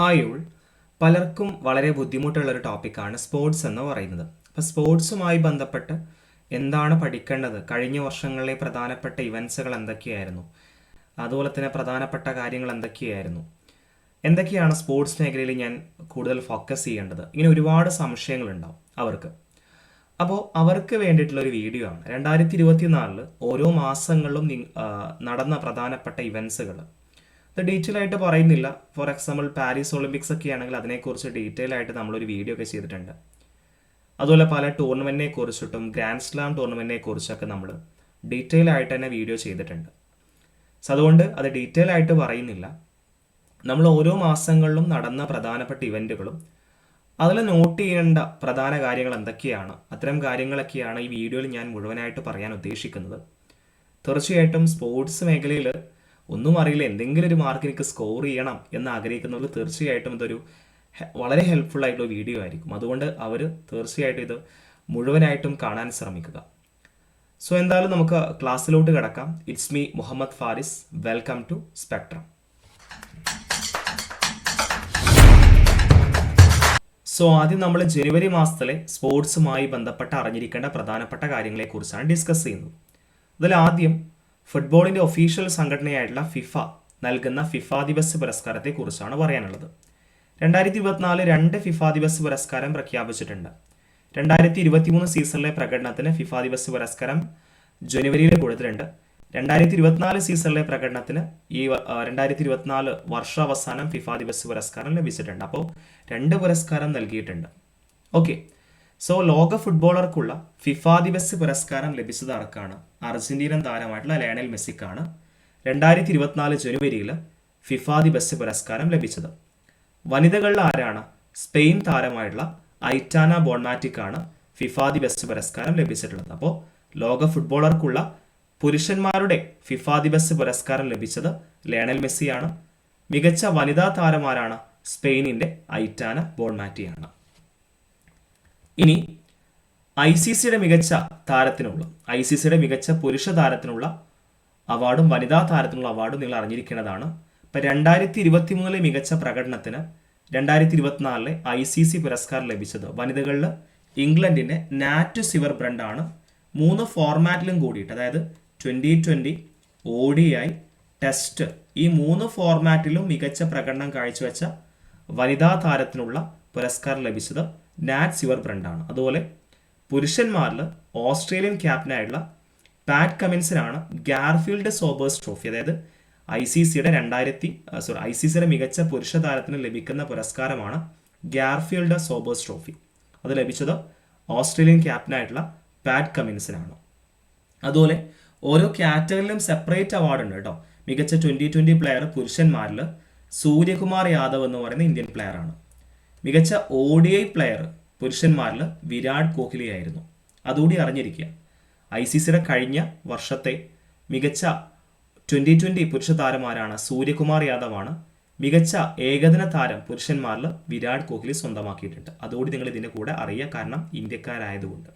ആയുൾ പലർക്കും വളരെ ബുദ്ധിമുട്ടുള്ളൊരു ടോപ്പിക്കാണ് സ്പോർട്സ് എന്ന് പറയുന്നത്. അപ്പോൾ സ്പോർട്സുമായി ബന്ധപ്പെട്ട് എന്താണ് പഠിക്കേണ്ടത്, കഴിഞ്ഞ വർഷങ്ങളിലെ പ്രധാനപ്പെട്ട ഇവൻസുകൾ എന്തൊക്കെയായിരുന്നു, അതുപോലെ തന്നെ പ്രധാനപ്പെട്ട കാര്യങ്ങൾ എന്തൊക്കെയാണ് സ്പോർട്സ് മേഖലയിൽ ഞാൻ കൂടുതൽ ഫോക്കസ് ചെയ്യേണ്ടത്, ഇങ്ങനെ ഒരുപാട് സംശയങ്ങളുണ്ടാവും അവർക്ക്. അപ്പോൾ അവർക്ക് വേണ്ടിയിട്ടുള്ളൊരു വീഡിയോ ആണ് 2024 ഓരോ മാസങ്ങളിലും നടന്ന പ്രധാനപ്പെട്ട ഇവൻസുകൾ. ഇത് ഡീറ്റെയിൽ ആയിട്ട് പറയുന്നില്ല. ഫോർ എക്സാമ്പിൾ പാരീസ് ഒളിമ്പിക്സ് ഒക്കെ ആണെങ്കിൽ അതിനെക്കുറിച്ച് ഡീറ്റെയിൽ ആയിട്ട് നമ്മളൊരു വീഡിയോ ഒക്കെ ചെയ്തിട്ടുണ്ട്. അതുപോലെ പല ടൂർണമെൻറ്റിനെ കുറിച്ചിട്ടും ഗ്രാൻഡ് സ്ലാം ടൂർണമെൻറ്റിനെ കുറിച്ചൊക്കെ നമ്മൾ ഡീറ്റെയിൽ ആയിട്ട് തന്നെ വീഡിയോ ചെയ്തിട്ടുണ്ട്. സോ അതുകൊണ്ട് അത് ഡീറ്റെയിൽ ആയിട്ട് പറയുന്നില്ല. നമ്മൾ ഓരോ മാസങ്ങളിലും നടന്ന പ്രധാനപ്പെട്ട ഇവൻറ്റുകളും അതിൽ നോട്ട് ചെയ്യേണ്ട പ്രധാന കാര്യങ്ങൾ എന്തൊക്കെയാണ്, അത്തരം കാര്യങ്ങളൊക്കെയാണ് ഈ വീഡിയോയിൽ ഞാൻ മുഴുവനായിട്ട് പറയാൻ ഉദ്ദേശിക്കുന്നത്. തീർച്ചയായിട്ടും സ്പോർട്സ് മേഖലയിൽ ഒന്നും അറിയില്ല, എന്തെങ്കിലും ഒരു മാർക്ക് എനിക്ക് സ്കോർ ചെയ്യണം എന്ന് ആഗ്രഹിക്കുന്നവർക്ക് തീർച്ചയായിട്ടും ഇതൊരു വളരെ ഹെൽപ്ഫുൾ ആയിട്ടുള്ള വീഡിയോ ആയിരിക്കും. അതുകൊണ്ട് അവർ തീർച്ചയായിട്ടും ഇത് മുഴുവനായിട്ടും കാണാൻ ശ്രമിക്കുക. സോ എന്തായാലും നമുക്ക് ക്ലാസ്സിലോട്ട് കിടക്കാം. It's me Muhammad Faris. Welcome to spectrum. So ആദ്യം നമ്മൾ ജനുവരി മാസത്തിലെ സ്പോർട്സുമായി ബന്ധപ്പെട്ട് അറിഞ്ഞിരിക്കേണ്ട പ്രധാനപ്പെട്ട കാര്യങ്ങളെക്കുറിച്ചാണ് ഡിസ്കസ് ചെയ്യുന്നത്. അതിൽ ആദ്യം ഫുട്ബോളിൻ്റെ ഒഫീഷ്യൽ സംഘടനയായിട്ടുള്ള ഫിഫ നൽകുന്ന ഫിഫ ദിവസ് പുരസ്കാരത്തെക്കുറിച്ചാണ് പറയാനുള്ളത്. 2024 2 ഫിഫ ദിവസ് പുരസ്കാരം പ്രഖ്യാപിച്ചിട്ടുണ്ട്. 2023 സീസണിലെ പ്രകടനത്തിന് ഫിഫ ദിവസ് പുരസ്കാരം ജനുവരിയിൽ കൊടുത്തിട്ടുണ്ട്. 2024 സീസണിലെ പ്രകടനത്തിന് ഈ 2024 വർഷാവസാനം ഫിഫ ദിവസ് പുരസ്കാരം ലഭിച്ചിട്ടുണ്ട്. അപ്പോൾ 2 പുരസ്കാരം നൽകിയിട്ടുണ്ട്. ഓക്കെ, സോ ലോക ഫുട്ബോളർക്കുള്ള ഫിഫ ദിവസ് പുരസ്കാരം ലഭിച്ചത് ആർക്കാണ്? അർജന്റീനൻ താരമായിട്ടുള്ള ലയണൽ മെസ്സിക്കാണ് 2024 ജനുവരിയിൽ ഫിഫ ദിവസ് പുരസ്കാരം ലഭിച്ചത്. വനിതകളിൽ ആരാണ്? സ്പെയിൻ താരമായിട്ടുള്ള ഐറ്റാന ബോൺമാറ്റിക്കാണ് ഫിഫ ദിവസ് പുരസ്കാരം ലഭിച്ചിട്ടുള്ളത്. അപ്പോൾ ലോക ഫുട്ബോളർക്കുള്ള പുരുഷന്മാരുടെ ഫിഫ ദിവസ് പുരസ്കാരം ലഭിച്ചത് ലയണൽ മെസ്സിയാണ്. മികച്ച വനിതാ താരമാരാണ്? സ്പെയിനിന്റെ ഐറ്റാന ബോൺമാറ്റിയാണ്. ഇനി ICCയുടെ മികച്ച താരത്തിനുള്ള ICCയുടെ മികച്ച പുരുഷ താരത്തിനുള്ള അവാർഡും വനിതാ താരത്തിനുള്ള അവാർഡും നിങ്ങൾ അറിഞ്ഞിരിക്കേണ്ടതാണ്. ഇപ്പം 2023 മികച്ച പ്രകടനത്തിന് 2024 ICC പുരസ്കാരം ലഭിച്ചത് വനിതകളിൽ ഇംഗ്ലണ്ടിന്റെ നാറ്റ് സിവർ ബ്രണ്ട് ആണ്. 3 ഫോർമാറ്റിലും കൂടിയിട്ട്, അതായത് 2020, ODI, ടെസ്റ്റ്, ഈ 3 ഫോർമാറ്റിലും മികച്ച പ്രകടനം കാഴ്ചവെച്ച വനിതാ താരത്തിനുള്ള പുരസ്കാരം ലഭിച്ചത് നാറ്റ് സിവർ ബ്രണ്ടാണ്. അതുപോലെ പുരുഷന്മാരിൽ ഓസ്ട്രേലിയൻ ക്യാപ്റ്റനായിട്ടുള്ള പാറ്റ് കമിൻസിനാണ് ഗാർഫീൽഡ് സോബേഴ്സ് ട്രോഫി, അതായത് ICCയുടെ മികച്ച പുരുഷ താരത്തിന് ലഭിക്കുന്ന പുരസ്കാരമാണ് ഗാർഫീൽഡ് സോബേഴ്സ് ട്രോഫി. അത് ലഭിച്ചത് ഓസ്ട്രേലിയൻ ക്യാപ്റ്റനായിട്ടുള്ള പാറ്റ് കമിൻസിനാണ്. അതുപോലെ ഓരോ കാറ്റഗറിയിലും സെപ്പറേറ്റ് അവാർഡ് ഉണ്ട് കേട്ടോ. മികച്ച 2020 പ്ലെയർ പുരുഷന്മാരിൽ സൂര്യകുമാർ യാദവ് എന്ന് പറയുന്ന ഇന്ത്യൻ പ്ലെയർ ആണ്. മികച്ച ODI പ്ലെയർ പുരുഷന്മാരിൽ വിരാട് കോഹ്ലി ആയിരുന്നു. അതുകൂടി അറിഞ്ഞിരിക്കുക. ICCയുടെ കഴിഞ്ഞ വർഷത്തെ മികച്ച 2020 പുരുഷ താരമാരാണ്? സൂര്യകുമാർ യാദവ് ആണ്. മികച്ച ഏകദിന താരം പുരുഷന്മാരിൽ വിരാട് കോഹ്ലി സ്വന്തമാക്കിയിട്ടുണ്ട്. അതുകൂടി നിങ്ങൾ ഇതിൻ്റെ കൂടെ അറിയുക, കാരണം ഇന്ത്യക്കാരായതുകൊണ്ട്.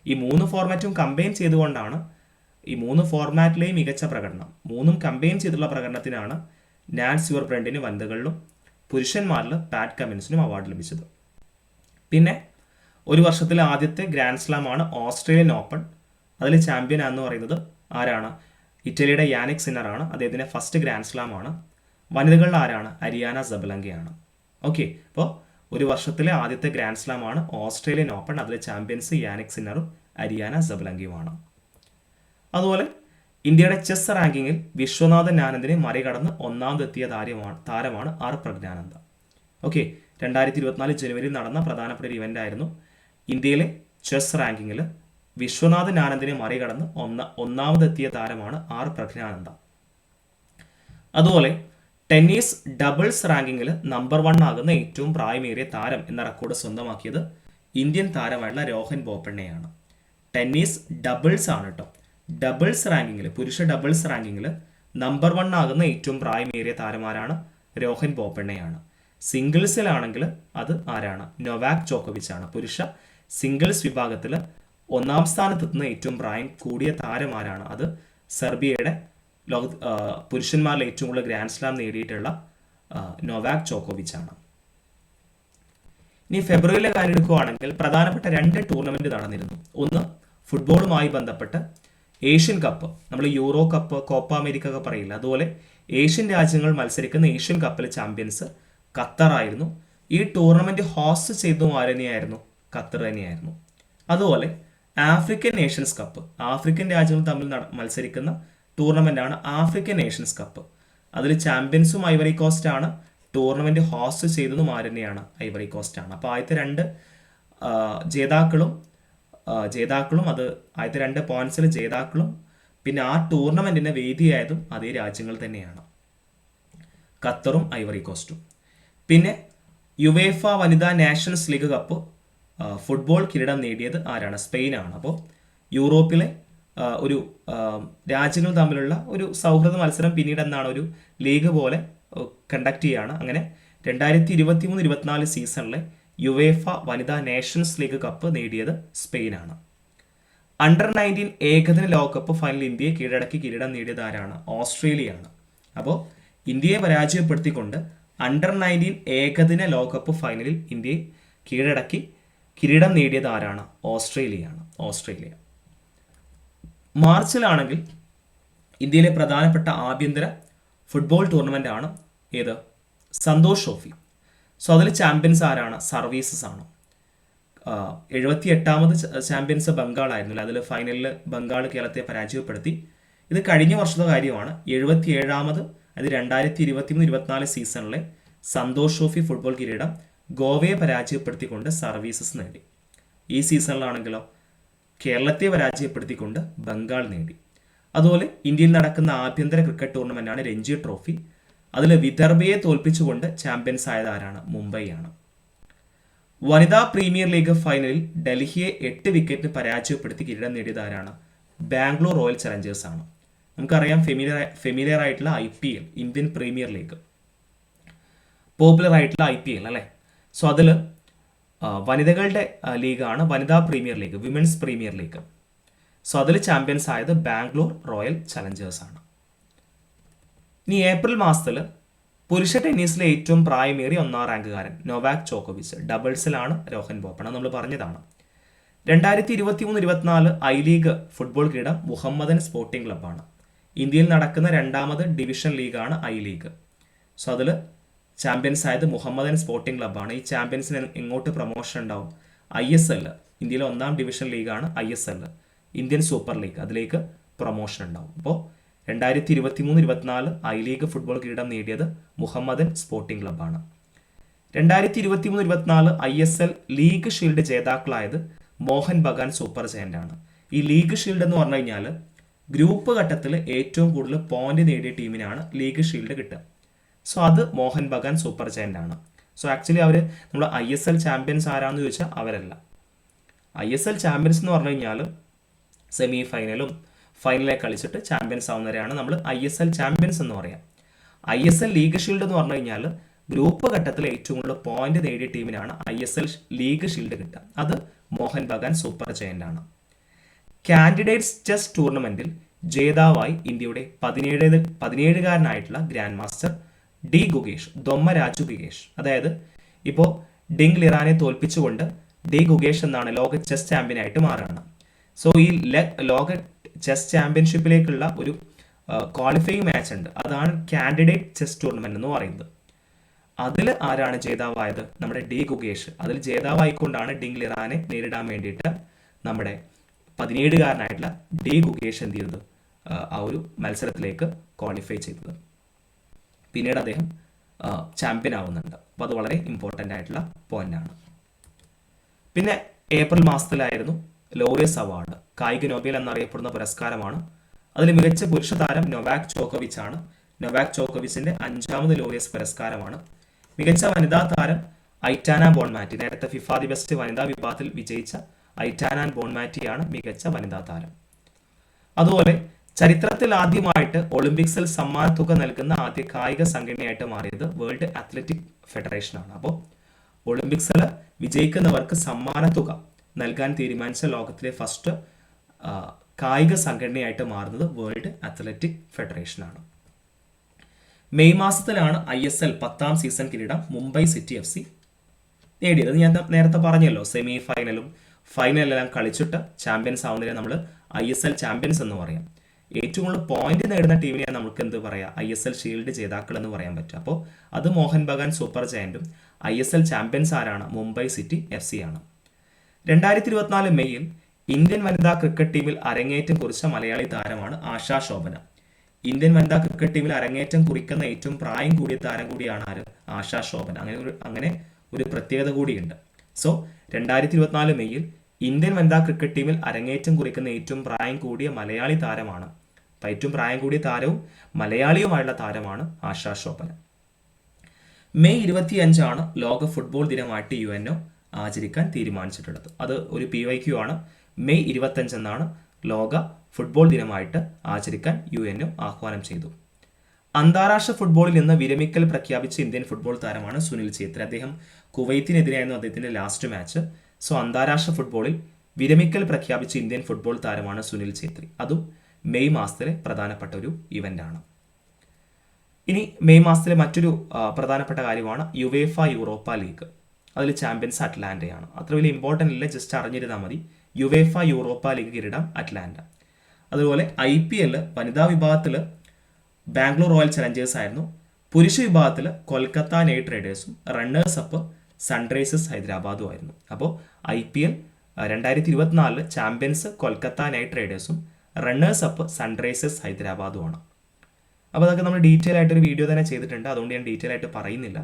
ഈ 3 ഫോർമാറ്റും കമ്പൈൻ ചെയ്തുകൊണ്ടാണ് ഈ 3 ഫോർമാറ്റിലെയും മികച്ച പ്രകടനം, 3ഉം കമ്പൈൻ ചെയ്തുള്ള പ്രകടനത്തിനാണ് നാറ്റ് സിവർ ബ്രണ്ടിന് വനിതകളിലും പുരുഷന്മാരിൽ പാറ്റ് കമിൻസിനും അവാർഡ് ലഭിച്ചത്. പിന്നെ ഒരു വർഷത്തിലെ ആദ്യത്തെ ഗ്രാൻഡ് സ്ലാം ആണ് ഓസ്ട്രേലിയൻ ഓപ്പൺ. അതിൽ ചാമ്പ്യൻ എന്ന് പറയുന്നത് ആരാണ്? ഇറ്റലിയുടെ യാനിക് സിന്നറാണ്. അദ്ദേഹത്തിൻ്റെ ഫസ്റ്റ് ഗ്രാൻഡ് സ്ലാം ആണ്. വനിതകളിൽ ആരാണ്? അരിയാന സബലങ്കയാണ്. ഓക്കെ, അപ്പോൾ ഒരു വർഷത്തിലെ ആദ്യത്തെ ഗ്രാൻഡ് സ്ലാം ആണ് ഓസ്ട്രേലിയൻ ഓപ്പൺ. അതിൽ ചാമ്പ്യൻസ് യാനിക് സിന്നറും അരിയാന സബലങ്കയുമാണ്. അതുപോലെ ഇന്ത്യയുടെ ചെസ് റാങ്കിങ്ങിൽ വിശ്വനാഥൻ ആനന്ദിനെ മറികടന്ന് ഒന്നാമതെത്തിയ താരമാണ് ആർ പ്രജ്ഞാനന്ദ. ഓക്കെ, 2024 ജനുവരിയിൽ നടന്ന പ്രധാനപ്പെട്ട ഒരു ഇവന്റ് ആയിരുന്നു. ഇന്ത്യയിലെ ചെസ് റാങ്കിങ്ങിൽ വിശ്വനാഥൻ ആനന്ദിനെ മറികടന്ന് ഒന്നാമതെത്തിയ താരമാണ് ആർ പ്രജ്ഞാനന്ദ. അതുപോലെ ടെന്നീസ് ഡബിൾസ് റാങ്കിങ്ങിൽ നമ്പർ 1 ആകുന്ന ഏറ്റവും പ്രായമേറിയ താരം എന്ന റെക്കോർഡ് സ്വന്തമാക്കിയത് ഇന്ത്യൻ താരമായിട്ടുള്ള രോഹൻ ബോപ്പണ്ണയാണ്. ടെന്നീസ് ഡബിൾസ് ആണ് കേട്ടോ. ഡബിൾസ് റാങ്കിങ്ങിൽ, പുരുഷ ഡബിൾസ് റാങ്കിങ്ങിൽ നമ്പർ 1 ആകുന്ന ഏറ്റവും പ്രായമേറിയ താരമാരാണ്? രോഹൻ ബോപ്പണ്ണയാണ്. സിംഗിൾസിലാണെങ്കിൽ അത് ആരാണ്? നൊവാക് ജോക്കോവിച്ച് ആണ്. പുരുഷ സിംഗിൾസ് വിഭാഗത്തിൽ 1ാം സ്ഥാനത്തെത്തുന്ന ഏറ്റവും പ്രായം കൂടിയ താരമാരാണ്? അത് സെർബിയയുടെ പുരുഷന്മാരിൽ ഏറ്റവും കൂടുതൽ ഗ്രാൻഡ് സ്ലാം നേടിയിട്ടുള്ള നൊവാക് ജോക്കോവിച്ച് ആണ്. ഇനി ഫെബ്രുവരിയിലെ കാര്യം എടുക്കുകയാണെങ്കിൽ പ്രധാനപ്പെട്ട 2 ടൂർണമെന്റ് നടന്നിരുന്നു. ഒന്ന് ഫുട്ബോളുമായി ബന്ധപ്പെട്ട് ഏഷ്യൻ കപ്പ്, നമ്മൾ യൂറോ കപ്പ്, കോപ്പ അമേരിക്ക ഒക്കെ പറയില്ല, അതുപോലെ ഏഷ്യൻ രാജ്യങ്ങൾ മത്സരിക്കുന്ന ഏഷ്യൻ കപ്പിലെ ചാമ്പ്യൻസ് ഖത്തറായിരുന്നു. ഈ ടൂർണമെന്റ് ഹോസ്റ്റ് ചെയ്തതും ആര് തന്നെയായിരുന്നു? ഖത്തർ തന്നെയായിരുന്നു. അതുപോലെ ആഫ്രിക്കൻ നേഷൻസ് കപ്പ്, ആഫ്രിക്കൻ രാജ്യങ്ങൾ തമ്മിൽ മത്സരിക്കുന്ന ടൂർണമെന്റാണ് ആഫ്രിക്കൻ നേഷൻസ് കപ്പ്. അതിൽ ചാമ്പ്യൻസും ഐവറി കോസ്റ്റ് ആണ്, ടൂർണമെന്റ് ഹോസ്റ്റ് ചെയ്തതും ആര് തന്നെയാണ്? ഐവറി കോസ്റ്റ് ആണ്. അപ്പോൾ ആദ്യത്തെ 2 ജേതാക്കളും അത് ആദ്യത്തെ 2 പോയിന്റ്സിൽ ജേതാക്കളും പിന്നെ ആ ടൂർണമെന്റിന്റെ വേദിയായതും അതേ രാജ്യങ്ങൾ തന്നെയാണ്, ഖത്തറും ഐവറി കോസ്റ്റും. പിന്നെ യുവേഫ വനിതാ നാഷൻസ് ലീഗ് കപ്പ് ഫുട്ബോൾ കിരീടം നേടിയത് ആരാണ്? സ്പെയിനാണ്. അപ്പോൾ യൂറോപ്പിലെ ഒരു രാജ്യങ്ങൾ തമ്മിലുള്ള ഒരു സൗഹൃദ മത്സരം പിന്നീട് എന്താണ് ഒരു ലീഗ് പോലെ കണ്ടക്ട് ചെയ്യുകയാണ്. അങ്ങനെ 2023-24 സീസണിലെ യുവേഫ വനിതാ നേഷൻസ് ലീഗ് കപ്പ് നേടിയത് സ്പെയിനാണ്. അണ്ടർ 19 ഏകദിന ലോകകപ്പ് ഫൈനൽ ഇന്ത്യയെ കീഴടക്കി കിരീടം നേടിയത് ആരാണ്? ഓസ്ട്രേലിയയാണ്. അപ്പോൾ ഇന്ത്യയെ പരാജയപ്പെടുത്തിക്കൊണ്ട് അണ്ടർ 19 ഏകദിന ലോകകപ്പ് ഫൈനലിൽ ഇന്ത്യയെ കീഴടക്കി കിരീടം നേടിയത് ആരാണ്? ഓസ്ട്രേലിയയാണ്. ഓസ്ട്രേലിയ. മാർച്ചിലാണെങ്കിൽ ഇന്ത്യയിലെ പ്രധാനപ്പെട്ട ആഭ്യന്തര ഫുട്ബോൾ ടൂർണമെന്റ് ആണ് ഏത്? സന്തോഷ് ട്രോഫി. സോ അതിൽ ചാമ്പ്യൻസ് ആരാണ്? സർവീസസ് ആണ്. 78ാമത് ചാമ്പ്യൻസ് ബംഗാളായിരുന്നു. അതിൽ ഫൈനലിൽ ബംഗാൾ കേരളത്തെ പരാജയപ്പെടുത്തി. ഇത് കഴിഞ്ഞ വർഷത്തെ കാര്യമാണ്. 77ാമത്, അത് 2023-24 സീസണിലെ സന്തോഷ് ട്രോഫി ഫുട്ബോൾ കിരീടം ഗോവയെ പരാജയപ്പെടുത്തിക്കൊണ്ട് സർവീസസ് നേടി. ഈ സീസണിലാണെങ്കിലോ കേരളത്തെ പരാജയപ്പെടുത്തിക്കൊണ്ട് ബംഗാൾ നേടി. അതുപോലെ ഇന്ത്യയിൽ നടക്കുന്ന ആഭ്യന്തര ക്രിക്കറ്റ് ടൂർണമെന്റാണ് രഞ്ജി ട്രോഫി. അതിൽ വിദർഭയെ തോൽപ്പിച്ചുകൊണ്ട് ചാമ്പ്യൻസ് ആയത് ആരാണ്? മുംബൈയാണ്. വനിതാ പ്രീമിയർ ലീഗ് ഫൈനലിൽ ഡൽഹിയെ 8 വിക്കറ്റിന് പരാജയപ്പെടുത്തി കിരീടം നേടിയത് ആരാണ്? ബാംഗ്ലൂർ റോയൽ ചലഞ്ചേഴ്സ് ആണ്. നമുക്കറിയാം ഫെമിലിയർ ആയിട്ടുള്ള IPL, Indian premier league, popular ആയിട്ടുള്ള IPL അല്ലേ. സോ അതിൽ വനിതകളുടെ ലീഗാണ് വനിതാ premier league, women's premier league. So അതിൽ ചാമ്പ്യൻസ് ആയത് ബാംഗ്ലൂർ റോയൽ ചലഞ്ചേഴ്സ് ആണ്. ഇനി ഏപ്രിൽ മാസത്തിൽ പുരുഷ ടെന്നീസിലെ ഏറ്റവും പ്രായമേറിയ 1ാം റാങ്കുകാരൻ നൊവാക് ജോക്കോവിച്ച്, ഡബിൾസിലാണ് രോഹൻ ബോപ്പണ്ണ, നമ്മൾ പറഞ്ഞതാണ്. 2023-24 ഐ ലീഗ് ഫുട്ബോൾ കിരീടം മുഹമ്മദൻ സ്പോർട്ടിംഗ് ക്ലബ്ബാണ്. ഇന്ത്യയിൽ നടക്കുന്ന 2ാമത് ഡിവിഷൻ ലീഗാണ് ഐ ലീഗ്. സോ അതിൽ ചാമ്പ്യൻസ് ആയത് മുഹമ്മദൻ സ്പോർട്ടിംഗ് ക്ലബ്ബാണ്. ഈ ചാമ്പ്യൻസിന് എങ്ങോട്ട് പ്രൊമോഷൻ ഉണ്ടാവും? ISL, ഇന്ത്യയിലെ 1ാം ഡിവിഷൻ ലീഗാണ് ISL, ഇന്ത്യൻ സൂപ്പർ ലീഗ്, അതിലേക്ക് പ്രൊമോഷൻ ഉണ്ടാവും. അപ്പോൾ 2023-24 ഐ ലീഗ് ഫുട്ബോൾ കിരീടം നേടിയത് മുഹമ്മദൻ സ്പോർട്ടിംഗ് ക്ലബ്ബാണ്. 2023-24 ISL ലീഗ് ഷീൽഡ് ജേതാക്കളായത് മോഹൻ ബഗാൻ സൂപ്പർ ജയന്റ് ആണ്. ഈ ലീഗ് ഷീൽഡ് എന്ന് പറഞ്ഞു കഴിഞ്ഞാൽ ഗ്രൂപ്പ് ഘട്ടത്തിൽ ഏറ്റവും കൂടുതൽ പോയിന്റ് നേടിയ ടീമിനാണ് ലീഗ് ഷീൽഡ് കിട്ടുക. സോ അത് മോഹൻ ബഗാൻ സൂപ്പർ ജയന്റ് ആണ്. സോ ആക്ച്വലി അവർ നമ്മൾ ISL ചാമ്പ്യൻസ് ആരാന്ന് ചോദിച്ചാൽ അവരല്ല. ISL ചാമ്പ്യൻസ് എന്ന് പറഞ്ഞു കഴിഞ്ഞാൽ സെമി ഫൈനലും ഫൈനലിൽ കളിച്ചിട്ട് ചാമ്പ്യൻസ് ആവുന്നവരെയാണ് നമ്മൾ ISL ചാമ്പ്യൻസ് എന്ന് പറയാം. ISL ലീഗ് ഷീൽഡ് എന്ന് പറഞ്ഞു കഴിഞ്ഞാൽ ഗ്രൂപ്പ് ഘട്ടത്തിൽ ഏറ്റവും കൂടുതൽ പോയിന്റ് നേടിയ ടീമിനാണ് ISL ലീഗ് ഷീൽഡ് കിട്ടുക. അത് മോഹൻ ബഗാൻ സൂപ്പർ ജയന്റ് ആണ്. കാൻഡിഡേറ്റ്സ് ചെസ് ടൂർണമെന്റിൽ ജേതാവായി ഇന്ത്യയുടെ 17-കാരനായിട്ടുള്ള grand master D Gukesh, Dommaraju Gukesh. അതായത് ഇപ്പോൾ ഡിങ് ലിറാനെ തോൽപ്പിച്ചുകൊണ്ട് ഡി ഗുഗേഷ് എന്നാണ് ലോക ചെസ് ചാമ്പ്യനായിട്ട് മാറുകയാണ്. സോ ഈ ലോക ചെസ് ചാമ്പ്യൻഷിപ്പിലേക്കുള്ള ഒരു ക്വാളിഫയിങ് മാച്ച് ഉണ്ട്, അതാണ് കാൻഡിഡേറ്റ് ചെസ് ടൂർണമെന്റ് എന്ന് പറയുന്നത്. അതിൽ ആരാണ് ജേതാവായത്? നമ്മുടെ ഡി ഗുഗേഷ്. അതിൽ ജേതാവായിക്കൊണ്ടാണ് ഡിങ് ലിറാനെ നേരിടാൻ വേണ്ടിയിട്ട് നമ്മുടെ 17-കാരനായിട്ടുള്ള ഡി ഗുഗേഷ് എന്ത് ചെയ്തത്? ആ ഒരു മത്സരത്തിലേക്ക് ക്വാളിഫൈ ചെയ്തത്. പിന്നീട് അദ്ദേഹം ചാമ്പ്യൻ ആവുന്നുണ്ട്. അപ്പോൾ അത് വളരെ ഇമ്പോർട്ടൻ്റ് ആയിട്ടുള്ള പോയിന്റ് ആണ്. പിന്നെ ഏപ്രിൽ മാസത്തിലായിരുന്നു ലോറിയസ് അവാർഡ്, കായിക നൊബേൽ എന്നറിയപ്പെടുന്ന പുരസ്കാരമാണ്. അതിൽ മികച്ച പുരുഷ താരം നൊവാക് ജോക്കോവിച്ച് ആണ്. നൊവാക് ജോക്കോവിച്ചിന്റെ 5ാമത് ലോറിയസ് പുരസ്കാരമാണ്. മികച്ച വനിതാ താരം ഐറ്റാന ബോൺമാറ്റി, നേരത്തെ ഫിഫ ദി ബെസ്റ്റ് വനിതാ വിഭാഗത്തിൽ വിജയിച്ച ഐറ്റാന ബോൺമാറ്റിയാണ് മികച്ച വനിതാ താരം. അതുപോലെ ചരിത്രത്തിൽ ആദ്യമായിട്ട് ഒളിമ്പിക്സിൽ സമ്മാനത്തുക നൽകുന്ന ആദ്യ കായിക സംഘടനയായിട്ട് മാറിയത് വേൾഡ് അത്ലറ്റിക് ഫെഡറേഷൻ ആണ്. അപ്പോൾ ഒളിമ്പിക്സിൽ വിജയിക്കുന്നവർക്ക് സമ്മാനത്തുക നൽകാൻ തീരുമാനിച്ച ലോകത്തിലെ ഫസ്റ്റ് കായിക സംഘടനയായിട്ട് മാറുന്നത് വേൾഡ് അത്ലറ്റിക് ഫെഡറേഷൻ ആണ്. മെയ് മാസത്തിലാണ് ISL 10ാം സീസൺ കിരീടം മുംബൈ സിറ്റി FC നേടിയത്. ഞാൻ നേരത്തെ പറഞ്ഞല്ലോ, സെമി ഫൈനലും ഫൈനലെല്ലാം കളിച്ചിട്ട് ചാമ്പ്യൻസ് ആവുന്നതിനെ നമ്മൾ ISL ചാമ്പ്യൻസ് എന്ന് പറയാം. ഏറ്റവും കൂടുതൽ പോയിന്റ് നേടുന്ന ടീമിനെ നമുക്ക് എന്ത് പറയാം, ISL ഷീൽഡ് ജേതാക്കൾ എന്ന് പറയാൻ പറ്റും. അപ്പോൾ അത് മോഹൻ ബഗാൻ സൂപ്പർ ജയന്റും ISL ചാമ്പ്യൻസ് ആരാണ്, മുംബൈ സിറ്റി FC ആണ്. 2024 മെയ്യിൽ ഇന്ത്യൻ വനിതാ ക്രിക്കറ്റ് ടീമിൽ അരങ്ങേറ്റം കുറിച്ച മലയാളി താരമാണ് ആശാ ശോഭന. ഇന്ത്യൻ വനിതാ ക്രിക്കറ്റ് ടീമിൽ അരങ്ങേറ്റം കുറിക്കുന്ന ഏറ്റവും പ്രായം കൂടിയ താരം കൂടിയാണ് ആര്, ആശാ ശോഭന. അങ്ങനെ ഒരു പ്രത്യേകത കൂടിയുണ്ട്. സോ 2024 മെയ്യിൽ ഇന്ത്യൻ വനിതാ ക്രിക്കറ്റ് ടീമിൽ അരങ്ങേറ്റം കുറിക്കുന്ന ഏറ്റവും പ്രായം കൂടിയ മലയാളി താരമാണ്. അപ്പം ഏറ്റവും പ്രായം കൂടിയ താരവും മലയാളിയുമായുള്ള താരമാണ് ആശാ ശോഭന. മെയ് 25 ലോക ഫുട്ബോൾ ദിനമായിട്ട് UNO ആചരിക്കാൻ തീരുമാനിച്ചിട്ടുള്ളത്. അത് ഒരു PYQ ആണ്. മെയ് 25 എന്നാണ് ലോക ഫുട്ബോൾ ദിനമായിട്ട് ആചരിക്കാൻ UNO ആഹ്വാനം ചെയ്തു. അന്താരാഷ്ട്ര ഫുട്ബോളിൽ നിന്ന് വിരമിക്കൽ പ്രഖ്യാപിച്ച ഇന്ത്യൻ ഫുട്ബോൾ താരമാണ് സുനിൽ ഛേത്രി. അദ്ദേഹം കുവൈത്തിനെതിരെയായിരുന്നു അദ്ദേഹത്തിന്റെ ലാസ്റ്റ് മാച്ച്. സോ അന്താരാഷ്ട്ര ഫുട്ബോളിൽ വിരമിക്കൽ പ്രഖ്യാപിച്ച ഇന്ത്യൻ ഫുട്ബോൾ താരമാണ് സുനിൽ ഛേത്രി. അതും മെയ് മാസത്തിലെ പ്രധാനപ്പെട്ട ഒരു ഇവന്റ് ആണ്. ഇനി മെയ് മാസത്തിലെ മറ്റൊരു പ്രധാനപ്പെട്ട കാര്യമാണ് യുവേഫ യൂറോപ്പ ലീഗ്. അതിൽ ചാമ്പ്യൻസ് അറ്റ്ലാന്റയാണ്. അത്ര വലിയ ഇമ്പോർട്ടൻ്റ് ഇല്ല, ജസ്റ്റ് അറിഞ്ഞിരുന്നാൽ മതി. യുവേഫ യൂറോപ്പ ലീഗ് കിരീടം അറ്റ്ലാന്റ. അതുപോലെ IPL വനിതാ വിഭാഗത്തിൽ ബാംഗ്ലൂർ റോയൽ ചലഞ്ചേഴ്സ് ആയിരുന്നു. പുരുഷ വിഭാഗത്തിൽ കൊൽക്കത്ത നൈറ്റ് റൈഡേഴ്സും റണ്ണേഴ്സ് അപ്പ് സൺറൈസേഴ്സ് ഹൈദരാബാദും ആയിരുന്നു. അപ്പോൾ IPL 2024 ചാമ്പ്യൻസ് കൊൽക്കത്ത നൈറ്റ് റൈഡേഴ്സും റണ്ണേഴ്സ് അപ്പ് സൺറൈസേഴ്സ് ഹൈദരാബാദുമാണ്. അപ്പോൾ അതൊക്കെ നമ്മൾ ഡീറ്റെയിൽ ആയിട്ടൊരു വീഡിയോ തന്നെ ചെയ്തിട്ടുണ്ട്. അതുകൊണ്ട് ഞാൻ ഡീറ്റെയിൽ ആയിട്ട് പറയുന്നില്ല.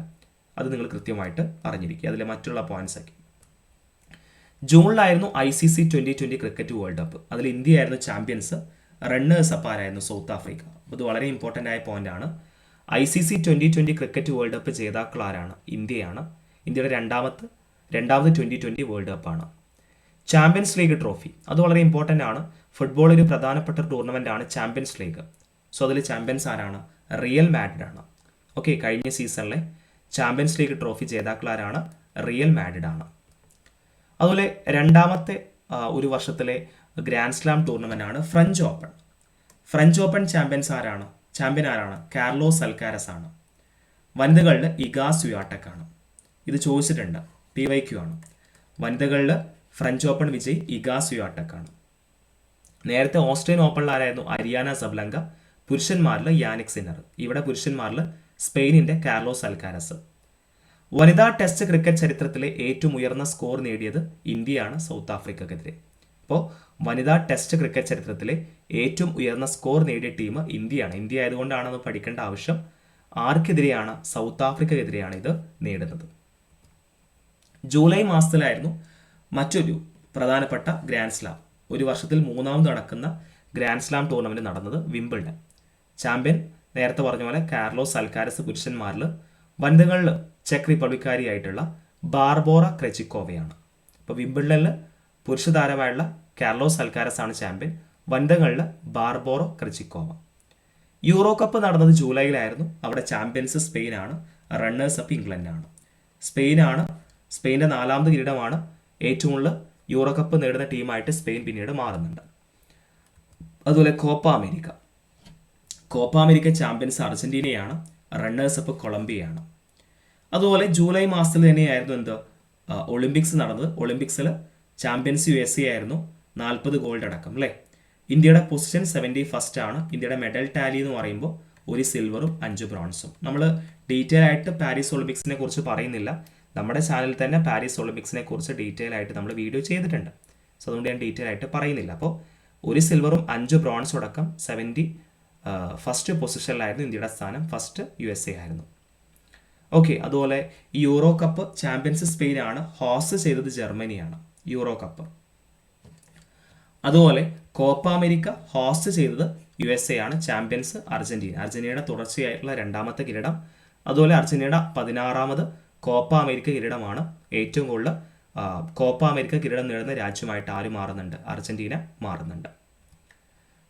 അത് നിങ്ങൾ കൃത്യമായിട്ട് അറിഞ്ഞിരിക്കുക. അതിലെ മറ്റുള്ള പോയിന്റ്സ് ഒക്കെ. ജൂണിലായിരുന്നു ICC 2020 ക്രിക്കറ്റ് വേൾഡ് കപ്പ്. അതിൽ ഇന്ത്യയായിരുന്നു ചാമ്പ്യൻസ്. റണ്ണേഴ്സ് അപ്പ് ആരായിരുന്നു, സൗത്ത് ആഫ്രിക്ക. അപ്പോൾ ഇത് വളരെ ഇമ്പോർട്ടൻ്റ് ആയ പോയിന്റ് ആണ്. ICC 2020 ക്രിക്കറ്റ് വേൾഡ് കപ്പ് ജേതാക്കൾ ആരാണ്, ഇന്ത്യയാണ്. ഇന്ത്യയുടെ രണ്ടാമത് 2020 വേൾഡ് കപ്പാണ്. ചാമ്പ്യൻസ് ലീഗ് ട്രോഫി അത് വളരെ ഇമ്പോർട്ടൻ്റ് ആണ്. ഫുട്ബോൾ ഒരു പ്രധാനപ്പെട്ട ടൂർണമെൻ്റ് ആണ് ചാമ്പ്യൻസ് ലീഗ്. സോ അതിൽ ചാമ്പ്യൻസ് ആരാണ്, റിയൽ മാഡ്രിഡ് ആണ്. ഓക്കെ, കഴിഞ്ഞ സീസണിലെ ചാമ്പ്യൻസ് ലീഗ് ട്രോഫി ജേതാക്കളാരാണ്, റിയൽ മാഡ്രിഡ് ആണ്. അതുപോലെ രണ്ടാമത്തെ ഒരു വർഷത്തിലെ ഗ്രാൻഡ് സ്ലാം ടൂർണമെൻ്റ് ആണ് French Open. French Open champion ആരാണ്, കാർലോസ് അൽക്കാരസ് ആണ്. വനിതകളിൽ ഇഗാ സ്വിയാടെക് ആണ്. ഇത് ചോദിച്ചിട്ടുണ്ട്, PYQ ആണ്. വനിതകളിൽ ഫ്രഞ്ച് ഓപ്പൺ വിജയ് ഇഗാ സ്വിയാടെക് ആണ്. നേരത്തെ ഓസ്ട്രിയൻ ഓപ്പണിൽ ആരായിരുന്നു, അരിയാന സബ്ലങ്ക. പുരുഷന്മാരിൽ യാനിക് സിന്നർ. ഇവിടെ പുരുഷന്മാരിൽ സ്പെയിനിന്റെ കാർലോസ് അൽക്കാരസ്. വനിതാ ടെസ്റ്റ് ക്രിക്കറ്റ് ചരിത്രത്തിലെ ഏറ്റവും ഉയർന്ന സ്കോർ നേടിയത് ഇന്ത്യയാണ് സൗത്ത് ആഫ്രിക്കക്കെതിരെ. അപ്പോൾ വനിതാ ടെസ്റ്റ് ക്രിക്കറ്റ് ചരിത്രത്തിലെ ഏറ്റവും ഉയർന്ന സ്കോർ നേടിയ ടീം ഇന്ത്യയാണ്. ഇന്ത്യ ആയതുകൊണ്ടാണ് അത് പഠിക്കേണ്ട ആവശ്യം. ആർക്കെതിരെയാണ്, സൗത്ത് ആഫ്രിക്കക്കെതിരെയാണ് ഇത് നേടുന്നത്. ജൂലൈ മാസത്തിലായിരുന്നു മറ്റൊരു പ്രധാനപ്പെട്ട ഗ്രാൻഡ് സ്ലാം. ഒരു വർഷത്തിൽ മൂന്നാമത് നടക്കുന്ന ഗ്രാൻഡ് സ്ലാം ടൂർണമെന്റ് നടന്നത് വിംബിൾഡൺ. ചാമ്പ്യൻ നേരത്തെ പറഞ്ഞ പോലെ കാർലോസ് അൽക്കാരസ് പുരുഷന്മാരിൽ. വനിതകളിൽ ചെക്ക് റിപ്പബ്ലിക്കാരിയായിട്ടുള്ള ബാർബോറ ക്രെച്ചിക്കോവയാണ്. ഇപ്പോൾ വിംബിൾഡണിൽ പുരുഷ താരമായുള്ള കാർലോസ് അൽക്കാരസ് ആണ് ചാമ്പ്യൻ. വനിതകളിൽ ബാർബോറോ ക്രെച്ചിക്കോവ. യൂറോ കപ്പ് നടന്നത് ജൂലൈയിലായിരുന്നു. അവിടെ ചാമ്പ്യൻസ് സ്പെയിനാണ്. റണ്ണേഴ്സ് അപ്പ് ഇംഗ്ലണ്ടാണ്. സ്പെയിൻ്റെ 4ാമത് കിരീടമാണ്. ഏറ്റവും കൂടുതൽ യൂറോ കപ്പ് നേടുന്ന ടീമായിട്ട് സ്പെയിൻ പിന്നീട് മാറുന്നുണ്ട്. അതുപോലെ കോപ്പ അമേരിക്ക ചാമ്പ്യൻസ് അർജന്റീനയാണ്. റണ്ണേഴ്സ് അപ്പ് കൊളംബിയയാണ്. അതുപോലെ ജൂലൈ മാസത്തിൽ തന്നെയായിരുന്നു ഒളിമ്പിക്സ് നടന്നത്. ഒളിമ്പിക്സിൽ ചാമ്പ്യൻസ് USA ആയിരുന്നു. 40 ഗോൾഡ് അടക്കം അല്ലേ. ഇന്ത്യയുടെ പൊസിഷൻ 71st ആണ്. ഇന്ത്യയുടെ മെഡൽ ടാലി എന്ന് പറയുമ്പോൾ 1 സിൽവറും 5 ബ്രോൺസും. നമ്മൾ ഡീറ്റെയിൽ ആയിട്ട് പാരീസ് ഒളിമ്പിക്സിനെ കുറിച്ച് പറയുന്നില്ല. നമ്മുടെ ചാനലിൽ തന്നെ പാരീസ് ഒളിമ്പിക്സിനെ കുറിച്ച് ഡീറ്റെയിൽ ആയിട്ട് നമ്മൾ വീഡിയോ ചെയ്തിട്ടുണ്ട്. സോ അതുകൊണ്ട് ഞാൻ ഡീറ്റെയിൽ ആയിട്ട് പറയുന്നില്ല. അപ്പോൾ 1 സിൽവറും 5 ബ്രോൺസും അടക്കം 71st പൊസിഷനിലായിരുന്നു ഇന്ത്യയുടെ സ്ഥാനം. ഫസ്റ്റ് USA ആയിരുന്നു. ഓക്കെ, അതുപോലെ ഈ യൂറോ കപ്പ് ചാമ്പ്യൻസ് സ്പെയിനാണ്. ഹോസ്റ്റ് ചെയ്തത് ജർമ്മനിയാണ് യൂറോ കപ്പ്. അതുപോലെ കോപ്പ അമേരിക്ക ഹോസ്റ്റ് ചെയ്തത് USA ആണ്. ചാമ്പ്യൻസ് അർജന്റീനയുടെ തുടർച്ചയായിട്ടുള്ള 2ാമത്തെ കിരീടം. അതുപോലെ അർജന്റീനയുടെ 16ാമത് കോപ്പ അമേരിക്ക കിരീടമാണ്. ഏറ്റവും കൂടുതൽ കോപ്പ അമേരിക്ക കിരീടം നേടുന്ന രാജ്യമായിട്ട് ആര് മാറുന്നുണ്ട്, അർജന്റീന മാറുന്നുണ്ട്.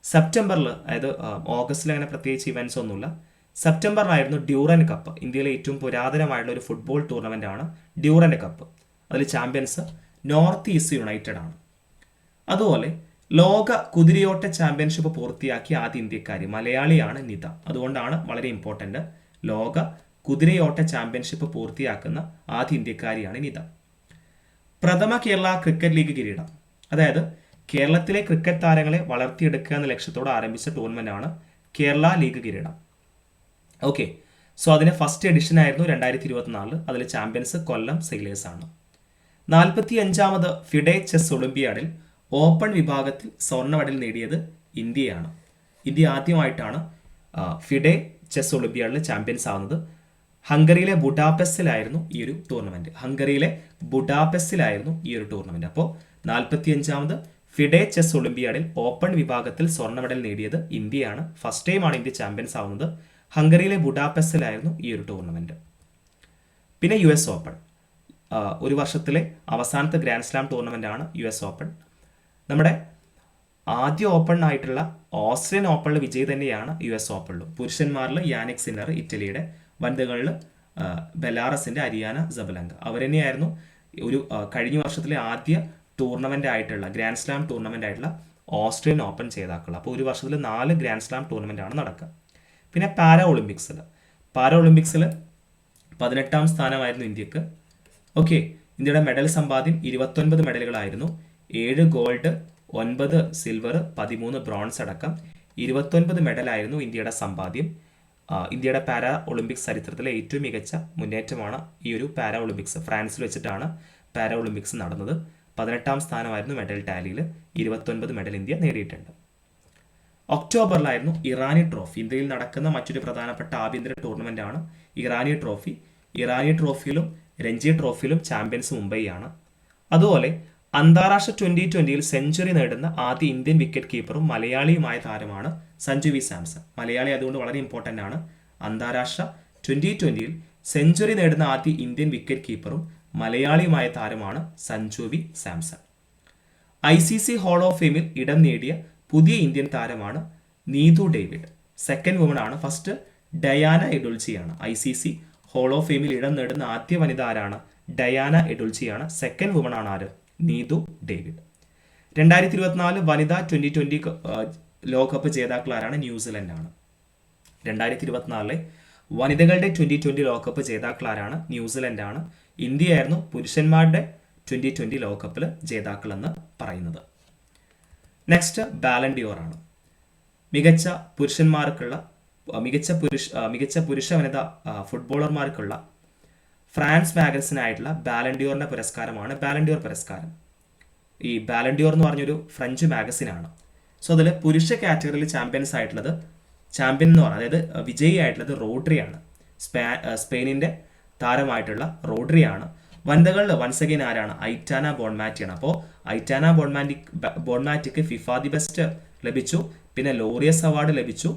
സെപ്റ്റംബറിൽ, അതായത് ഓഗസ്റ്റിൽ അങ്ങനെ പ്രത്യേകിച്ച് ഇവന്റ്സ് ഒന്നുമില്ല. സെപ്റ്റംബറിലായിരുന്നു ഡ്യൂറൻ കപ്പ്. ഇന്ത്യയിലെ ഏറ്റവും പുരാതനമായിട്ടുള്ള ഒരു ഫുട്ബോൾ ടൂർണമെന്റ് ആണ് ഡ്യൂറൻ കപ്പ്. അതിൽ ചാമ്പ്യൻസ് നോർത്ത് ഈസ്റ്റ് യുണൈറ്റഡ് ആണ്. അതുപോലെ ലോക കുതിരയോട്ട ചാമ്പ്യൻഷിപ്പ് പൂർത്തിയാക്കിയ ആദ്യ ഇന്ത്യക്കാരി മലയാളിയാണ് നിത. അതുകൊണ്ടാണ് വളരെ ഇമ്പോർട്ടൻ്റ്. ലോക കുതിരയോട്ട ചാമ്പ്യൻഷിപ്പ് പൂർത്തിയാക്കുന്ന ആദ്യ ഇന്ത്യക്കാരിയാണ് നിത. പ്രഥമ കേരള ക്രിക്കറ്റ് ലീഗ് കിരീടം, അതായത് കേരളത്തിലെ ക്രിക്കറ്റ് താരങ്ങളെ വളർത്തിയെടുക്കുക എന്ന ലക്ഷ്യത്തോടെ ആരംഭിച്ച ടൂർണമെന്റാണ് കേരള ലീഗ് കിരീടം. ഓക്കെ, സോ അതിന്റെ ഫസ്റ്റ് എഡിഷൻ ആയിരുന്നു 2024. അതിൽ ചാമ്പ്യൻസ് കൊല്ലം സെയിലേഴ്സ് ആണ്. 45ാമത് ഫിഡെ ചെസ് ഒളിമ്പിയാഡിൽ ഓപ്പൺ വിഭാഗത്തിൽ സ്വർണ്ണ മെഡൽ നേടിയത് ഇന്ത്യയാണ്. ഇന്ത്യ ആദ്യമായിട്ടാണ് ഫിഡെ ചെസ് ഒളിമ്പിയാഡിൽ ചാമ്പ്യൻസ് ആവുന്നത്. ഹംഗറിയിലെ ബുഡാപെസ്റ്റിലായിരുന്നു ഈ ഒരു ടൂർണമെന്റ്. അപ്പോൾ 45ാമത് ഫിഡെ ചെസ് ഒളിമ്പിയാഡിൽ ഓപ്പൺ വിഭാഗത്തിൽ സ്വർണ്ണ മെഡൽ നേടിയത് ഇന്ത്യയാണ്. ഫസ്റ്റ് ടൈമാണ് ഇന്ത്യ ചാമ്പ്യൻസ് ആവുന്നത്. ഹംഗറിയിലെ ബുഡാപെസ്റ്റിലായിരുന്നു ഈ ഒരു ടൂർണമെന്റ്. പിന്നെ US ഓപ്പൺ, ഒരു വർഷത്തിലെ അവസാനത്തെ ഗ്രാൻഡ് സ്ലാം ടൂർണമെന്റ് ആണ് US ഓപ്പൺ. നമ്മുടെ ആദ്യ ഓപ്പൺ ആയിട്ടുള്ള ഓസ്ട്രിയൻ ഓപ്പണിൽ വിജയി തന്നെയാണ് US ഓപ്പണിലും. പുരുഷന്മാരിൽ യാനിക് സിന്നർ ഇറ്റലിയുടെ, വനിതകളിൽ ബെലാറസിന്റെ അരിയാന സബലങ്ക. അവർ തന്നെയായിരുന്നു ഒരു കഴിഞ്ഞ വർഷത്തിലെ ആദ്യ ടൂർണമെന്റ് ആയിട്ടുള്ള ഗ്രാൻഡ് സ്ലാം ടൂർണമെന്റ് ആയിട്ടുള്ള ഓസ്ട്രിയൻ ഓപ്പൺ ജേതാക്കൾ. അപ്പോൾ ഒരു വർഷത്തിൽ 4 ഗ്രാൻഡ് സ്ലാം ടൂർണമെന്റ് ആണ് നടക്കുക. പിന്നെ പാരാ ഒളിമ്പിക്സിൽ 18ാം സ്ഥാനമായിരുന്നു ഇന്ത്യക്ക്. ഓക്കെ, ഇന്ത്യയുടെ മെഡൽ സമ്പാദ്യം 29 മെഡലുകളായിരുന്നു. 7 ഗോൾഡ്, 9 സിൽവർ, 13 ബ്രോൺസ് അടക്കം 29 മെഡലായിരുന്നു ഇന്ത്യയുടെ സമ്പാദ്യം. ഇന്ത്യയുടെ പാരാ ഒളിമ്പിക്സ് ചരിത്രത്തിലെ ഏറ്റവും മികച്ച മുന്നേറ്റമാണ് ഈ ഒരു പാരാ ഒളിമ്പിക്സ്. ഫ്രാൻസിൽ വെച്ചിട്ടാണ് പാരാ ഒളിമ്പിക്സ് നടന്നത്. 18ാം സ്ഥാനമായിരുന്നു മെഡൽ ടാലിയിൽ. 29 മെഡൽ ഇന്ത്യ നേടിയിട്ടുണ്ട്. ഒക്ടോബറിലായിരുന്നു ഇറാനി ട്രോഫി. ഇന്ത്യയിൽ നടക്കുന്ന മറ്റൊരു പ്രധാനപ്പെട്ട ആഭ്യന്തര ടൂർണമെന്റ് ആണ് ഇറാനി ട്രോഫി. ഇറാനി ട്രോഫിയിലും രഞ്ജി ട്രോഫിയിലും ചാമ്പ്യൻസ് മുംബൈയാണ്. അതുപോലെ അന്താരാഷ്ട്ര 2020 സെഞ്ചുറി നേടുന്ന ആദ്യ ഇന്ത്യൻ വിക്കറ്റ് കീപ്പറും മലയാളിയുമായ താരമാണ് സഞ്ജു വി സാംസൺ. മലയാളി അതുകൊണ്ട് വളരെ ഇമ്പോർട്ടൻ്റ് ആണ്. അന്താരാഷ്ട്ര 2020 സെഞ്ചുറി നേടുന്ന ആദ്യ ഇന്ത്യൻ വിക്കറ്റ് കീപ്പറും മലയാളിയുമായ താരമാണ് Sanju V Samson. ICC hall of ഫെയിമിൽ ഇടം നേടിയ പുതിയ ഇന്ത്യൻ താരമാണ് നീതു ഡേവിഡ്. സെക്കൻഡ് വുമൺ ആണ്. ഫസ്റ്റ് ഡയാന എഡുൽജിയാണ്. ICC ഹോൾ ഓഫ് ഫെയിമിൽ ഇടം നേടുന്ന ആദ്യ വനിത ആരാണ്? ഡയാന എഡുൽജിയാണ്. സെക്കൻഡ് വുമൺ ആണ് ആര്? നീതു ഡേവിഡ്. 2024 വനിതാ 2020 ലോകകപ്പ് ജേതാക്കൾ ആരാണ്? ന്യൂസിലൻഡ് ആണ്. 2024 വനിതകളുടെ 2020 ലോകകപ്പ് ജേതാക്കൾ ആരാണ്? ന്യൂസിലൻഡ് ആണ്. ഇന്ത്യയായിരുന്നു പുരുഷന്മാരുടെ 2020 ലോകകപ്പിൽ ജേതാക്കൾ എന്ന് പറയുന്നത്. നെക്സ്റ്റ് ബാലൻഡിയോർ ആണ്. മികച്ച പുരുഷന്മാർക്കുള്ള മികച്ച പുരുഷ വനിത ഫുട്ബോളർമാർക്കുള്ള ഫ്രാൻസ് മാഗസിനായിട്ടുള്ള ബാലൻഡിയോറിന്റെ പുരസ്കാരമാണ് ബാലൻഡിയോർ പുരസ്കാരം. ഈ ബാലൻഡിയോർ എന്ന് പറഞ്ഞൊരു ഫ്രഞ്ച് മാഗസിനാണ്. സോ അതിൽ പുരുഷ കാറ്റഗറിയിൽ ചാമ്പ്യൻ എന്ന് പറഞ്ഞാൽ, അതായത് വിജയി ആയിട്ടുള്ളത് റോഡ്രിയാണ്. സ്പെയിനിന്റെ താരമായിട്ടുള്ള റോഡ്രിയാണ്. വനിതകളിൽ വൺസ് അഗൈൻ ആരാണ്? ഐറ്റാന ബോൺമാറ്റിയാണ്. അപ്പോൾ ഐറ്റാന ബോൺമാറ്റിക്ക് ഫിഫ ദി ബെസ്റ്റ് ലഭിച്ചു, പിന്നെ ലോറിയസ് അവാർഡ് ലഭിച്ചു,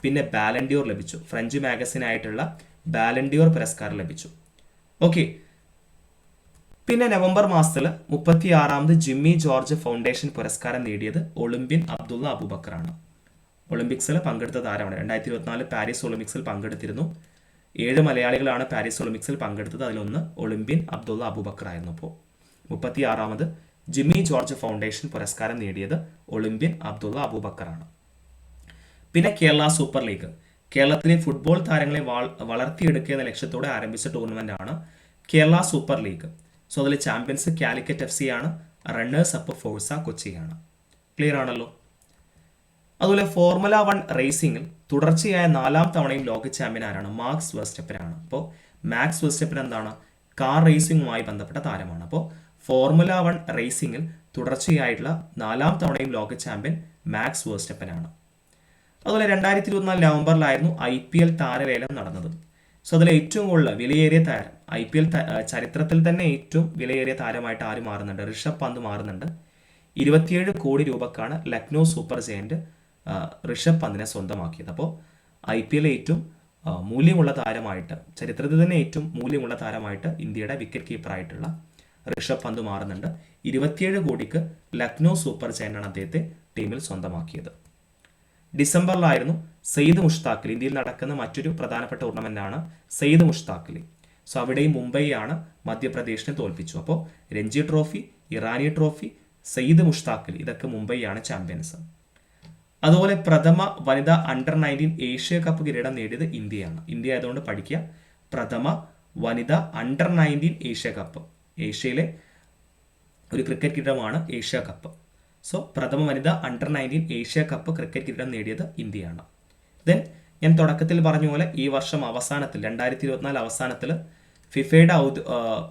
പിന്നെ ബാലൻഡിയോർ ലഭിച്ചു. ഫ്രഞ്ച് മാഗസിൻ ആയിട്ടുള്ള ബാലൻഡിയോർ പുരസ്കാരം ലഭിച്ചു. ഓക്കെ, പിന്നെ നവംബർ മാസത്തിൽ 36ാമത് ജിമ്മി ജോർജ് ഫൗണ്ടേഷൻ പുരസ്കാരം നേടിയത് ഒളിമ്പ്യൻ അബ്ദുള്ള അബൂബക്കറാണ്. ഒളിമ്പിക്സിൽ പങ്കെടുത്ത താരമാണ്. 2024 പാരീസ് ഒളിമ്പിക്സിൽ പങ്കെടുത്തിരുന്നു. 7 മലയാളികളാണ് പാരീസ് ഒളിമ്പിക്സിൽ പങ്കെടുത്തത്. അതിലൊന്ന് ഒളിമ്പ്യൻ അബ്ദുള്ള അബൂബക്കർ ആയിരുന്നു. അപ്പോൾ 36ാമത് ജിമ്മി ജോർജ് ഫൗണ്ടേഷൻ പുരസ്കാരം നേടിയത് ഒളിമ്പ്യൻ അബ്ദുള്ള അബൂബക്കറാണ്. പിന്നെ കേരള സൂപ്പർ ലീഗ്, കേരളത്തിലെ ഫുട്ബോൾ താരങ്ങളെ വളർത്തിയെടുക്കുക എന്ന ലക്ഷ്യത്തോടെ ആരംഭിച്ച ടൂർണമെന്റ് ആണ് കേരള സൂപ്പർ ലീഗ്. സോ അതിൽ ചാമ്പ്യൻസ് കാലിക്കറ്റ് FC ആണ്. റണ്ണേഴ്സ് അപ്പ് ഫോഴ്സ കൊച്ചിയാണ്. ക്ലിയർ ആണല്ലോ. അതുപോലെ ഫോർമുല 1 റേസിംഗിൽ തുടർച്ചയായ 4ാം തവണയും ലോക ചാമ്പ്യൻ ആരാണ്? മാക്സ് വെർസ്റ്റപ്പനാണ്. അപ്പോൾ മാക്സ് വെർസ്റ്റപ്പൻ എന്താണ്? കാർ റേസിംഗുമായി ബന്ധപ്പെട്ട താരമാണ്. അപ്പോൾ ഫോർമുല 1 റേസിംഗിൽ തുടർച്ചയായിട്ടുള്ള 4ാം തവണയും ലോക ചാമ്പ്യൻ മാക്സ് വെർസ്റ്റപ്പനാണ്. അതുപോലെ 2024 നവംബറിലായിരുന്നു IPL താരലേലം നടന്നത്. സോ അതിൽ ഏറ്റവും കൂടുതൽ വിലയേറിയ താരം, IPL ചരിത്രത്തിൽ തന്നെ ഏറ്റവും വിലയേറിയ താരമായിട്ട് ആര് മാറുന്നുണ്ട്? ഋഷഭ് പന്ത് മാറുന്നുണ്ട്. 27 കോടി രൂപക്കാണ് ലക്നോ സൂപ്പർ ജയന്റ് ഋഷഭ് പന്തിനെ സ്വന്തമാക്കിയത്. അപ്പോൾ IPL ഏറ്റവും മൂല്യമുള്ള താരമായിട്ട്, ചരിത്രത്തിൽ തന്നെ ഏറ്റവും മൂല്യമുള്ള താരമായിട്ട് ഇന്ത്യയുടെ വിക്കറ്റ് കീപ്പറായിട്ടുള്ള ഋഷഭ് പന്ത് മാറുന്നുണ്ട്. 27 കോടിക്ക് ലക്നോ സൂപ്പർ ജയന്റാണ് അദ്ദേഹത്തെ ടീമിൽ സ്വന്തമാക്കിയത്. ഡിസംബറിലായിരുന്നു സെയ്ദ് മുഷ്താഖലി. ഇന്ത്യയിൽ നടക്കുന്ന മറ്റൊരു പ്രധാനപ്പെട്ട ടൂർണമെന്റാണ് സെയ്ദ് മുഷ്താഖലി. സോ അവിടെയും മുംബൈയാണ് മധ്യപ്രദേശിനെ തോൽപ്പിച്ചു. അപ്പോൾ രഞ്ജി ട്രോഫി, ഇറാനി ട്രോഫി, സെയ്ദ് മുഷ്താഖലി, ഇതൊക്കെ മുംബൈയാണ് ചാമ്പ്യൻസ്. അതുപോലെ പ്രഥമ വനിതാ അണ്ടർ 19 ഏഷ്യ കപ്പ് കിരീടം നേടിയത് ഇന്ത്യയാണ്. ഇന്ത്യ ആയതുകൊണ്ട് പഠിക്കുക. പ്രഥമ വനിതാ അണ്ടർ 19 ഏഷ്യ കപ്പ്, ഏഷ്യയിലെ ഒരു ക്രിക്കറ്റ് കിരീടമാണ് ഏഷ്യ കപ്പ്. സോ പ്രഥമ വനിതാ അണ്ടർ 19 ഏഷ്യ കപ്പ് ക്രിക്കറ്റ് കിരീടം നേടിയത് ഇന്ത്യയാണ്. ദെൻ ഞാൻ തുടക്കത്തിൽ പറഞ്ഞ പോലെ ഈ വർഷം അവസാനത്തിൽ 2024 അവസാനത്തിൽ ഫിഫയുടെ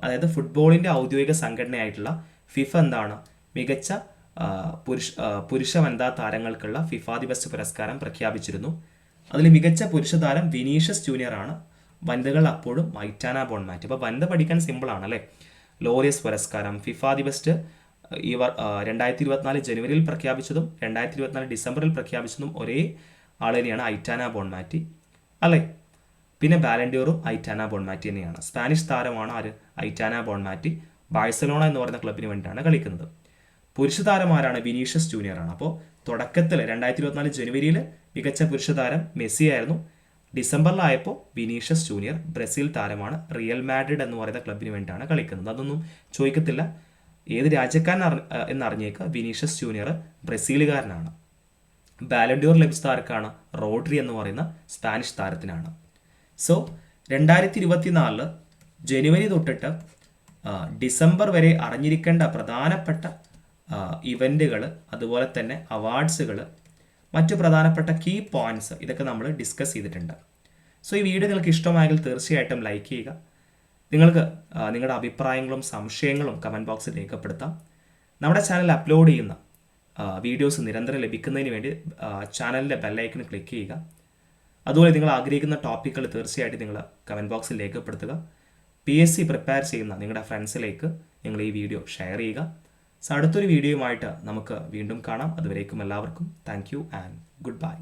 അതായത് ഫുട്ബോളിൻ്റെ ഔദ്യോഗിക സംഘടനയായിട്ടുള്ള ഫിഫ എന്താണ് മികച്ച പുരുഷ വനിതാ താരങ്ങൾക്കുള്ള ഫിഫ ദി ബെസ്റ്റ് പുരസ്കാരം പ്രഖ്യാപിച്ചിരുന്നു. അതിൽ മികച്ച പുരുഷ താരം വിനീഷ്യസ് ജൂനിയർ ആണ്. വനിതകൾ അപ്പോഴും മൈറ്റാന ബോൺമാറ്റ്. അപ്പോൾ വനിത പഠിക്കാൻ സിമ്പിളാണ് അല്ലേ. ലോറിയസ് പുരസ്കാരം ഫിഫ ദി ബെസ്റ്റ് 2024 ജനുവരിയിൽ പ്രഖ്യാപിച്ചതും 2024 ഡിസംബറിൽ പ്രഖ്യാപിച്ചതും ഒരേ ആൾ തന്നെയാണ്, ഐറ്റാന ബോൺമാറ്റി അല്ലേ. പിന്നെ ബാലൻഡിയോറും ഐറ്റാന ബോൺമാറ്റി തന്നെയാണ്. സ്പാനിഷ് താരമാണ് ആര്, ഐറ്റാന ബോൺമാറ്റി. ബാഴ്സലോണ എന്ന് പറയുന്ന ക്ലബിന് വേണ്ടിയിട്ടാണ് കളിക്കുന്നത്. പുരുഷ താരമാരാണ്, വിനീഷ്യസ് ജൂനിയർ ആണ്. അപ്പോൾ തുടക്കത്തിൽ 2024 ജനുവരിയിൽ മികച്ച പുരുഷ താരം മെസ്സി ആയിരുന്നു. ഡിസംബറിലായപ്പോൾ വിനീഷ്യസ് ജൂനിയർ ബ്രസീൽ താരമാണ്, റിയൽ മാഡ്രിഡ് എന്ന് പറയുന്ന ക്ലബിന് വേണ്ടിയിട്ടാണ് കളിക്കുന്നത്. അതൊന്നും ചോദിക്കത്തില്ല, ഏത് രാജ്യക്കാരൻ എന്നറിഞ്ഞേക്കുക, വിനീഷ്യസ് ജൂനിയർ ബ്രസീലുകാരനാണ്. ബാലൻഡിയോർ ലഭിച്ച ആർക്കാണ്, റോഡ്രി എന്ന് പറയുന്ന സ്പാനിഷ് താരത്തിനാണ്. സോ 2024 ജനുവരി തൊട്ടിട്ട് ഡിസംബർ വരെ അറിഞ്ഞിരിക്കേണ്ട പ്രധാനപ്പെട്ട ഇവൻറ്റുകൾ, അതുപോലെ തന്നെ അവാർഡ്സുകൾ, മറ്റു പ്രധാനപ്പെട്ട കീ പോയിന്റ്സ്, ഇതൊക്കെ നമ്മൾ ഡിസ്കസ് ചെയ്തിട്ടുണ്ട്. സോ ഈ വീഡിയോ നിങ്ങൾക്ക് ഇഷ്ടമായെങ്കിൽ തീർച്ചയായിട്ടും ലൈക്ക് ചെയ്യുക. നിങ്ങൾക്ക് നിങ്ങളുടെ അഭിപ്രായങ്ങളും സംശയങ്ങളും കമൻറ്റ് ബോക്സിൽ രേഖപ്പെടുത്താം. നമ്മുടെ ചാനൽ അപ്ലോഡ് ചെയ്യുന്ന വീഡിയോസ് നിരന്തരം ലഭിക്കുന്നതിന് വേണ്ടി ചാനലിൻ്റെ ബെല്ലൈക്കൺ ക്ലിക്ക് ചെയ്യുക. അതുപോലെ നിങ്ങൾ ആഗ്രഹിക്കുന്ന ടോപ്പിക്കുകൾ തീർച്ചയായിട്ടും നിങ്ങൾ കമൻറ്റ് ബോക്സിൽ രേഖപ്പെടുത്തുക. PSC പ്രിപ്പയർ ചെയ്യുന്ന നിങ്ങളുടെ ഫ്രണ്ട്സിലേക്ക് നിങ്ങൾ ഈ വീഡിയോ ഷെയർ ചെയ്യുക. സോ അടുത്തൊരു വീഡിയോയുമായിട്ട് നമുക്ക് വീണ്ടും കാണാം. അതുവരേക്കും എല്ലാവർക്കും thank you and good bye.